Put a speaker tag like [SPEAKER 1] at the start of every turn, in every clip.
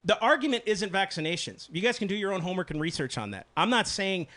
[SPEAKER 1] The argument isn't vaccinations. You guys can do your own homework and research on that. I'm not saying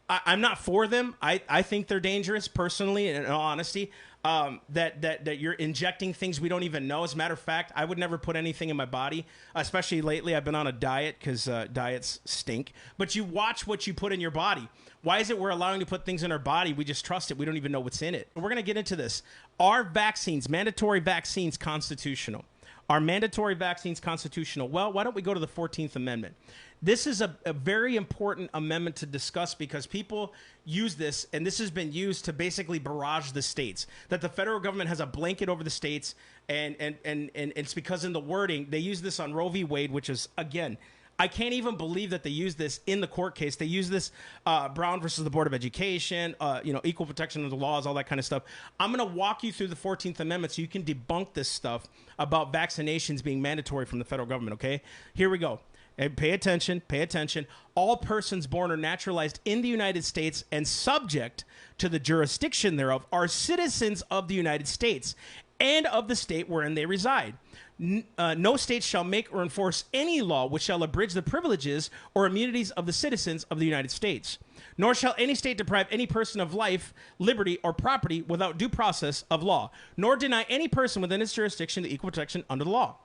[SPEAKER 1] I'm not for them. I think they're dangerous personally, in all honesty. That you're injecting things we don't even know. As a matter of fact, I would never put anything in my body, especially lately. I've been on a diet because diets stink. But you watch what you put in your body. Why is it we're allowing to put things in our body? We just trust it. We don't even know what's in it. We're going to get into this. Are vaccines, mandatory vaccines, constitutional? Are mandatory vaccines constitutional? Well, why don't we go to the 14th Amendment? This is a very important amendment to discuss because people use this, and this has been used to basically barrage the states, that the federal government has a blanket over the states, and it's because in the wording, they use this on Roe v. Wade, which is, again, I can't even believe that they use this in the court case. They use this Brown versus the Board of Education, equal protection of the laws, all that kind of stuff. I'm going to walk you through the 14th Amendment so you can debunk this stuff about vaccinations being mandatory from the federal government, okay? Here we go. And pay attention, pay attention. All persons born or naturalized in the United States and subject to the jurisdiction thereof are citizens of the United States and of the state wherein they reside. No state shall make or enforce any law which shall abridge the privileges or immunities of the citizens of the United States. Nor shall any state deprive any person of life, liberty, or property without due process of law, nor deny any person within its jurisdiction the equal protection under the law.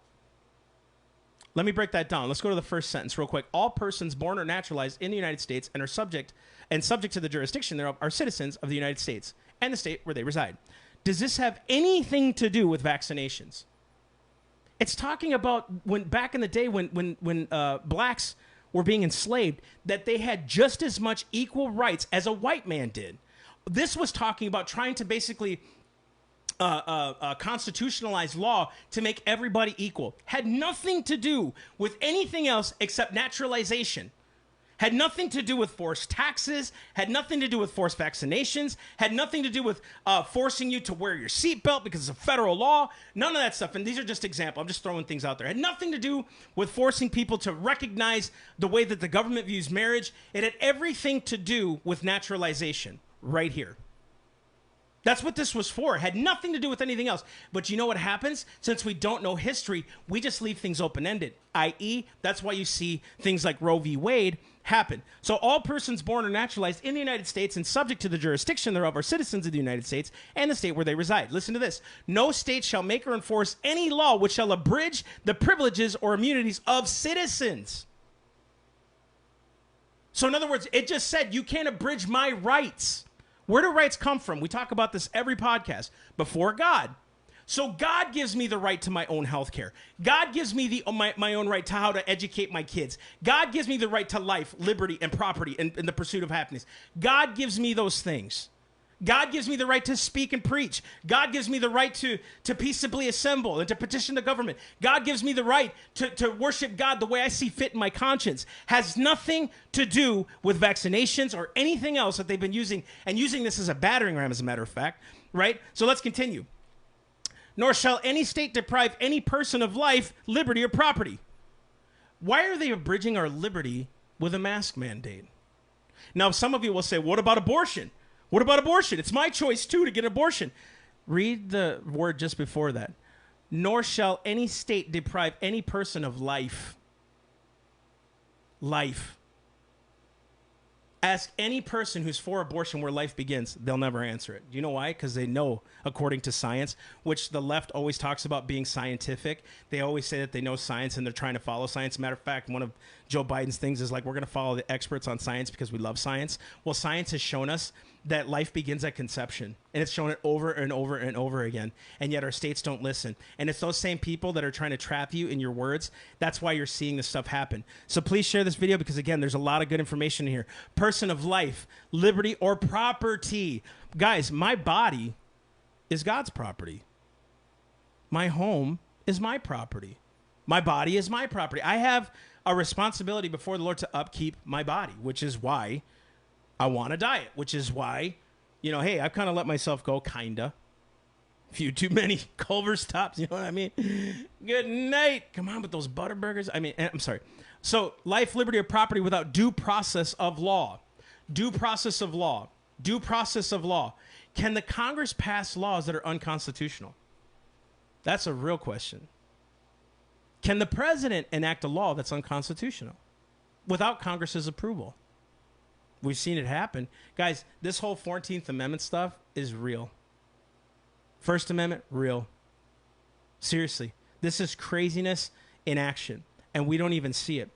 [SPEAKER 1] Let me break that down. Let's go to the first sentence real quick. All persons born or naturalized in the United States and are subject to the jurisdiction thereof are citizens of the United States and the state where they reside. Does this have anything to do with vaccinations? It's talking about when back in the day when blacks were being enslaved, that they had just as much equal rights as a white man did. This was talking about trying to basically constitutionalized law to make everybody equal. Had nothing to do with anything else except naturalization. Had nothing to do with forced taxes, had nothing to do with forced vaccinations, had nothing to do with forcing you to wear your seatbelt because it's a federal law. None of that stuff. And these are just examples. I'm just throwing things out there. Had nothing to do with forcing people to recognize the way that the government views marriage. It had everything to do with naturalization right here. That's what this was for. It had nothing to do with anything else. But you know what happens? Since we don't know history, we just leave things open-ended, i.e., that's why you see things like Roe v. Wade happen. So all persons born or naturalized in the United States and subject to the jurisdiction thereof are citizens of the United States and the state where they reside. Listen to this. No state shall make or enforce any law which shall abridge the privileges or immunities of citizens. So in other words, it just said you can't abridge my rights. Where do rights come from? We talk about this every podcast. Before God. So God gives me the right to my own health care. God gives me my own right to how to educate my kids. God gives me the right to life, liberty, and property and the pursuit of happiness. God gives me those things. God gives me the right to speak and preach. God gives me the right to peaceably assemble and to petition the government. God gives me the right to worship God the way I see fit in my conscience. Has nothing to do with vaccinations or anything else that they've been using, and using this as a battering ram, as a matter of fact, right? So let's continue. Nor shall any state deprive any person of life, liberty, or property. Why are they abridging our liberty with a mask mandate? Now, some of you will say, what about abortion? What about abortion? It's my choice, too, to get an abortion. Read the word just before that. Nor shall any state deprive any person of life. Life. Ask any person who's for abortion where life begins. They'll never answer it. Do you know why? Because they know, according to science, which the left always talks about being scientific. They always say that they know science and they're trying to follow science. Matter of fact, one of Joe Biden's things is like, we're going to follow the experts on science because we love science. Well, science has shown us that life begins at conception, and it's shown it over and over and over again, and yet our states don't listen. And it's those same people that are trying to trap you in your words. That's why you're seeing this stuff happen. So please share this video because, again, there's a lot of good information here. Person of life, liberty, or property. Guys, my body is God's property. My home is my property. My body is my property. I have a responsibility before the Lord to upkeep my body, which is why I want a diet, which is why, hey, I've kind of let myself go, kinda. A few too many Culver's tops, you know what I mean? Good night. Come on with those Butterburgers. I'm sorry. So life, liberty, or property without due process of law. Due process of law. Due process of law. Can the Congress pass laws that are unconstitutional? That's a real question. Can the president enact a law that's unconstitutional without Congress's approval? We've seen it happen. Guys, this whole 14th Amendment stuff is real. First Amendment, real. Seriously, this is craziness in action, and we don't even see it.